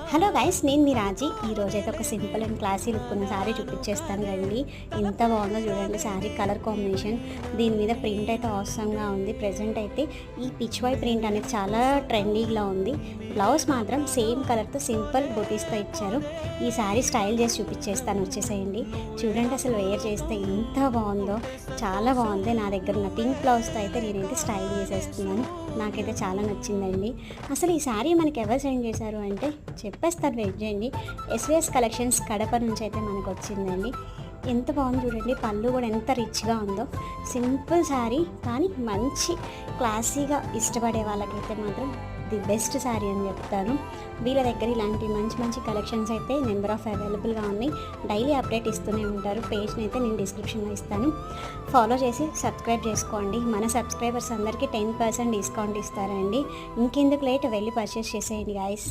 Hello guys, నేను మీ రాజీ. ఈరోజైతే ఒక సింపుల్ అండ్ క్లాసీ లుక్ ఉన్న శారీ చూపించేస్తాను రండి. ఎంత బాగుందో చూడండి శారీ కలర్ కాంబినేషన్. దీని మీద ప్రింట్ అయితే అవసరంగా ఉంది. ప్రజెంట్ అయితే ఈ పిచ్వాయ్ ప్రింట్ అనేది చాలా ట్రెండీగా ఉంది. బ్లౌజ్ మాత్రం సేమ్ కలర్తో సింపుల్ బొటీస్తో ఇచ్చారు. ఈ శారీ స్టైల్ చేసి చూపించేస్తాను, వచ్చేసేయండి. చూడండి అసలు వేర్ చేస్తే ఎంత బాగుందో, చాలా బాగుంది. నా దగ్గర ఉన్న పింక్ బ్లౌజ్తో అయితే నేనైతే స్టైల్ చేసేస్తున్నాను. నాకైతే చాలా నచ్చిందండి. అసలు ఈ శారీ మనకి ఎవరు సెండ్ చేశారు అంటే చెప్పేస్తారు, వెయిట్ చేయండి. ఎస్విఎస్ కలెక్షన్స్ కడప నుంచి అయితే మనకు వచ్చిందండి. ఎంత బాగుంది చూడండి, పళ్ళు కూడా ఎంత రిచ్గా ఉందో. సింపుల్ శారీ కానీ మంచి క్లాసీగా ఇష్టపడే వాళ్ళకైతే మాత్రం ది బెస్ట్ శారీ అని చెప్తాను. వీళ్ళ దగ్గర ఇలాంటి మంచి మంచి కలెక్షన్స్ అయితే నెంబర్ ఆఫ్ అవైలబుల్గా ఉన్నాయి. డైలీ అప్డేట్ ఇస్తూనే ఉంటారు. పేజ్ని అయితే నేను డిస్క్రిప్షన్లో ఇస్తాను, ఫాలో చేసి సబ్స్క్రైబ్ చేసుకోండి. మన సబ్స్క్రైబర్స్ అందరికీ 10% డిస్కౌంట్ ఇస్తారండి. ఇంకెందుకు లేట్, వెళ్ళి పర్చేస్ చేసేయండి గాయస్.